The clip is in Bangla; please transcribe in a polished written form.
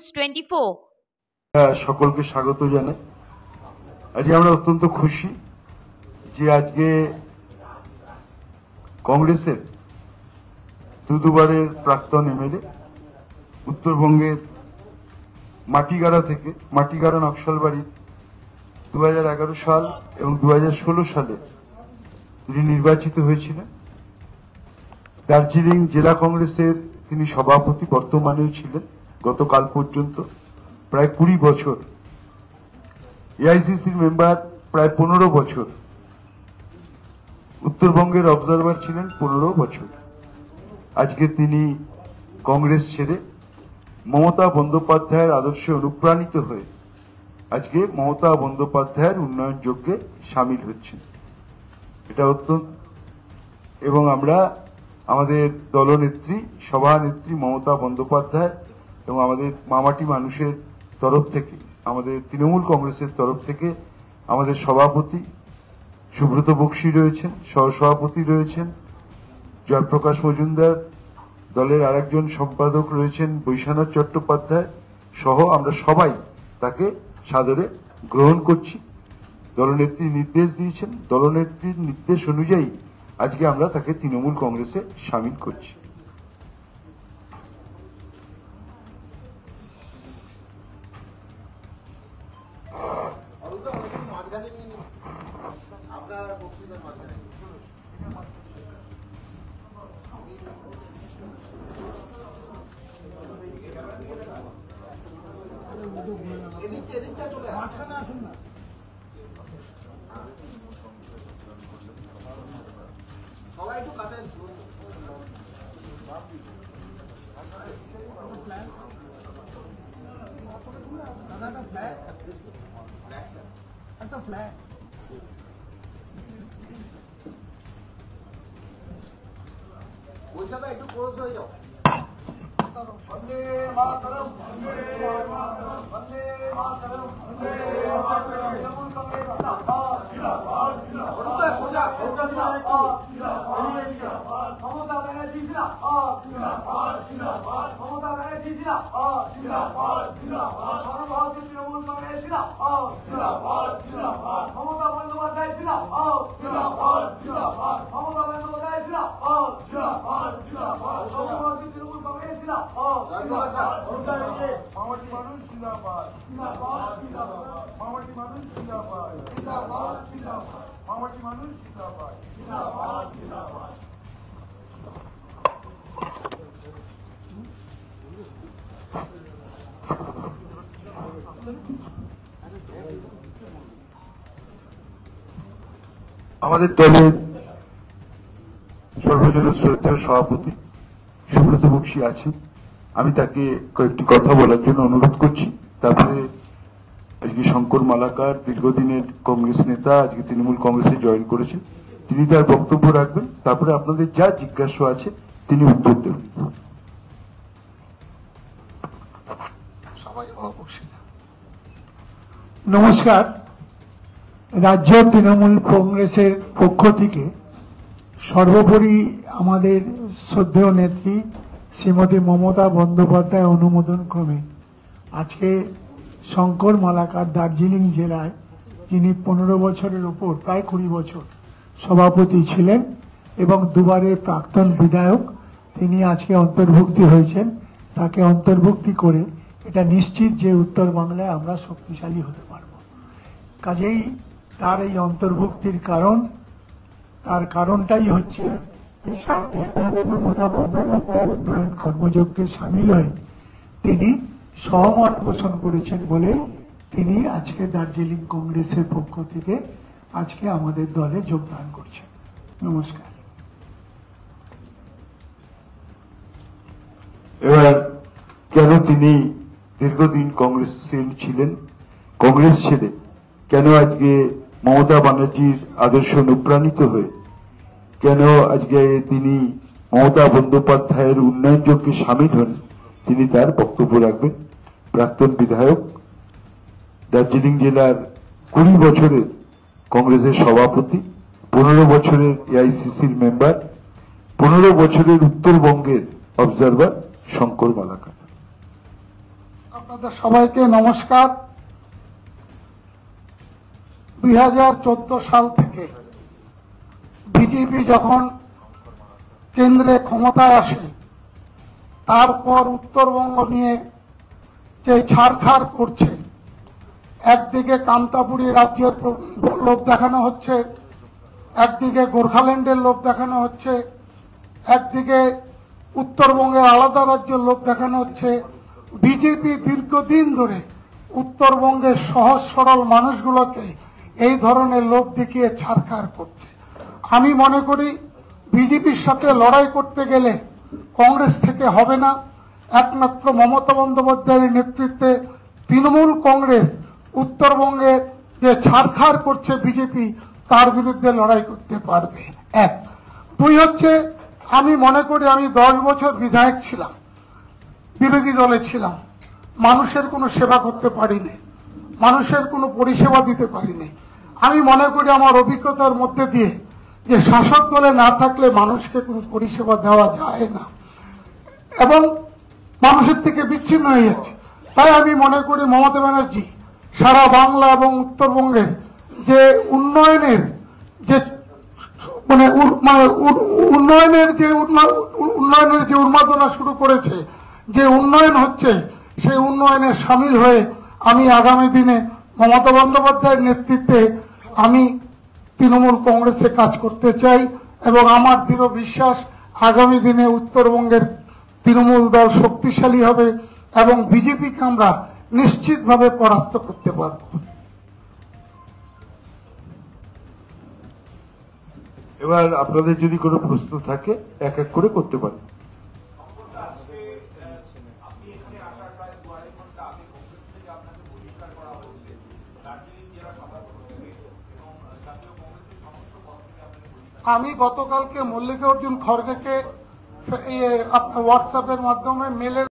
News 24। সকলকে স্বাগত জানাই। আজকে আমরা অত্যন্ত খুশি যে আজকে কংগ্রেসের দুবারের প্রাক্তন এমএলএ উত্তরবঙ্গের মাটিগাড়া নকশালবাড়ির 2011 সাল এবং 2016 সালে তিনি নির্বাচিত হয়েছিলেন। দার্জিলিং জেলা কংগ্রেসের তিনি সভাপতি বর্তমানেও ছিলেন গতকাল পর্যন্ত প্রায় 20 বছর, এআইসিসির মেম্বার প্রায় 15 বছর, উত্তরবঙ্গের অবজারভার ছিলেন 15 বছর। আজকে তিনি কংগ্রেস ছেড়ে মমতা বন্দ্যোপাধ্যায়ের আদর্শে অনুপ্রাণিত হয়ে আজকে মমতা বন্দ্যোপাধ্যায়ের উন্নয়ন যজ্ঞে সামিল হচ্ছেন। এটা অত্যন্ত, এবং আমরা আমাদের দলনেত্রী সভানেত্রী মমতা বন্দ্যোপাধ্যায় এবং আমাদের মামাটি মানুষের তরফ থেকে, আমাদের তৃণমূল কংগ্রেসের তরফ থেকে আমাদের সভাপতি সুব্রত বক্সী রয়েছেন, সহসভাপতি রয়েছেন জয়প্রকাশ মজুমদার, দলের আরেকজন সম্পাদক রয়েছেন বৈশানাথ চট্টোপাধ্যায় সহ আমরা সবাই তাকে সাদরে গ্রহণ করছি। দলনেত্রী নির্দেশ দিয়েছেন, দলনেত্রীর নির্দেশ অনুযায়ী আজকে আমরা তাকে তৃণমূল কংগ্রেসে সামিল করছি। একটু ক্লোজ হয়ে যাও। বন্দে মাতরম, বন্দে মাতরম, বন্দে মাতরম, বন্দে মাতরম। তৃণমূল কংগ্রেস জিন্দাবাদ, জিন্দাবাদ, জিন্দাবাদ। সোজা, সোজা, জিন্দাবাদ, জিন্দাবাদ। মমতা ব্যানার্জি জিন্দাবাদ, জিন্দাবাদ, জিন্দাবাদ। মমতা ব্যানার্জি জিন্দাবাদ, জিন্দাবাদ, জিন্দাবাদ। সর্বভারতীয় তৃণমূল কংগ্রেস জিন্দাবাদ, জিন্দাবাদ, জিন্দাবাদ। মমতা বন্দ্যোপাধ্যায় জিন্দাবাদ, জিন্দাবাদ, জিন্দাবাদ। মমতা বন্দ্যোপাধ্যায় জিন্দাবাদ, জিন্দাবাদ, জিন্দাবাদ। সর্বভারতীয় তৃণমূল কংগ্রেস জিন্দাবাদ, জিন্দাবাদ। মামাটি মানুষ জিন্দাবাদ, জিন্দাবাদ, জিন্দাবাদ। মামাটি মানুষ জিন্দাবাদ, জিন্দাবাদ, জিন্দাবাদ। মামাটি মানুষ জিন্দাবাদ, জিন্দাবাদ, জিন্দাবাদ। আমাদের দলের সর্বজনের শ্রদ্ধেয় সভাপতি সুব্রত বক্সী আছেন, আমি তাকে কয়েকটি কথা বলার জন্য অনুরোধ করছি। তারপরে আজকে শঙ্কর মালাকার দীর্ঘদিনের কংগ্রেস নেতা, আজকে তৃণমূল কংগ্রেসে জয়েন করেছেন, তিনি তার বক্তব্য রাখবেন। তারপরে আপনাদের যা জিজ্ঞাসা আছে তিনি উত্তর দেবেন। নমস্কার। রাজ্য তৃণমূল কংগ্রেসের পক্ষ থেকে সর্বোপরি আমাদের শ্রদ্ধেয় নেত্রী শ্রীমতী মমতা বন্দ্যোপাধ্যায় অনুমোদন ক্রমে আজকে শঙ্কর মালাকার দার্জিলিং জেলায়, যিনি 15 বছরের উপর প্রায় 20 বছর সভাপতি ছিলেন এবং দুবারের প্রাক্তন বিধায়ক, তিনি আজকে অন্তর্ভুক্তি হয়েছেন। তাকে অন্তর্ভুক্তি করে এটা নিশ্চিত যে উত্তর বাংলায় আমরা শক্তিশালী হতে পারব। কাজেই তার এই অন্তর্ভুক্তির তার কারণটাই হচ্ছে কর্মযজ্ঞে সামিল হয়ে তিনি সহমত পোষণ করেছেন বলে তিনি আজকে দার্জিলিং কংগ্রেসের পক্ষ থেকে আজকে আমাদের দলে যোগদান করছেন। নমস্কার। এবার কেন তিনি দীর্ঘদিন কংগ্রেস ছিলেন, কংগ্রেস ছেড়ে কেন আজকে মমতা ব্যানার্জির আদর্শ অনুপ্রাণিত হয়ে কেন আজকে তিনি মমতা বন্দ্যোপাধ্যায়ের উন্নয়ন যজ্ঞে সামিল হন, তিনি তার বক্তব্য রাখবেন। প্রাক্তন বিধায়ক, দার্জিলিং জেলার 20 বছরের কংগ্রেসের সভাপতি, 15 বছরের এআইসিসির মেম্বার, 15 বছরের উত্তরবঙ্গের অবজারভার শঙ্কর মালাকার। আপনাদের সবাইকে নমস্কার। 2014 সাল থেকে বিজেপি যখন কেন্দ্রে ক্ষমতায় আসে, তারপর উত্তরবঙ্গ নিয়ে যে ছাড়খাড় করছে, একদিকে কান্তাপুরী রাজ্যের লোভ দেখানো হচ্ছে, একদিকে গোর্খাল্যান্ডের লোভ দেখানো হচ্ছে, একদিকে উত্তরবঙ্গের আলাদা রাজ্যের লোভ দেখানো হচ্ছে। বিজেপি দীর্ঘদিন ধরে উত্তরবঙ্গের সহজ সরল মানুষগুলোকে এই ধরনের লোভ দেখিয়ে ছাড়খাড় করছে। আমি মনে করি বিজেপির সাথে লড়াই করতে গেলে কংগ্রেস থেকে হবে না, একমাত্র মমতা বন্দ্যোপাধ্যায়ের নেতৃত্বে তৃণমূল কংগ্রেস উত্তরবঙ্গে যে ছাড়খাড় করছে বিজেপি, তার বিরুদ্ধে লড়াই করতে পারবে। এক। দুই হচ্ছে, আমি মনে করি আমি 10 বছর বিধায়ক ছিলাম, বিরোধী দলে ছিলাম, মানুষের কোনো সেবা করতে পারিনি, মানুষের কোনো পরিষেবা দিতে পারিনি। আমি মনে করি আমার অভিজ্ঞতার মধ্যে দিয়ে যে শাসক দলে না থাকলে মানুষকে কোনো পরিষেবা দেওয়া যায় না এবং মানুষের থেকে বিচ্ছিন্ন হয়ে যাচ্ছে। তাই আমি মনে করি মমতা ব্যানার্জি সারা বাংলা এবং উত্তরবঙ্গের যে উন্নয়নের যে উন্নয়নের যে উন্মাদনা শুরু করেছে, যে উন্নয়ন হচ্ছে, সেই উন্নয়নে সামিল হয়ে আমি আগামী দিনে মমতা বন্দ্যোপাধ্যায়ের নেতৃত্বে আমি তৃণমূল কংগ্রেসে কাজ করতে চাই এবং আমার দৃঢ় বিশ্বাস আগামী দিনে উত্তরবঙ্গের তৃণমূল দল শক্তিশালী হবে এবং বিজেপিকে আমরা নিশ্চিতভাবে পরাস্ত করতে পারব। এবার আপনাদের যদি কোনো প্রশ্ন থাকে এক এক করে করতে পারেন। আমি গতকালকে মল্লিকার্জুন খড়গেকে আপনার হোয়াটসঅ্যাপের মাধ্যমে মেলের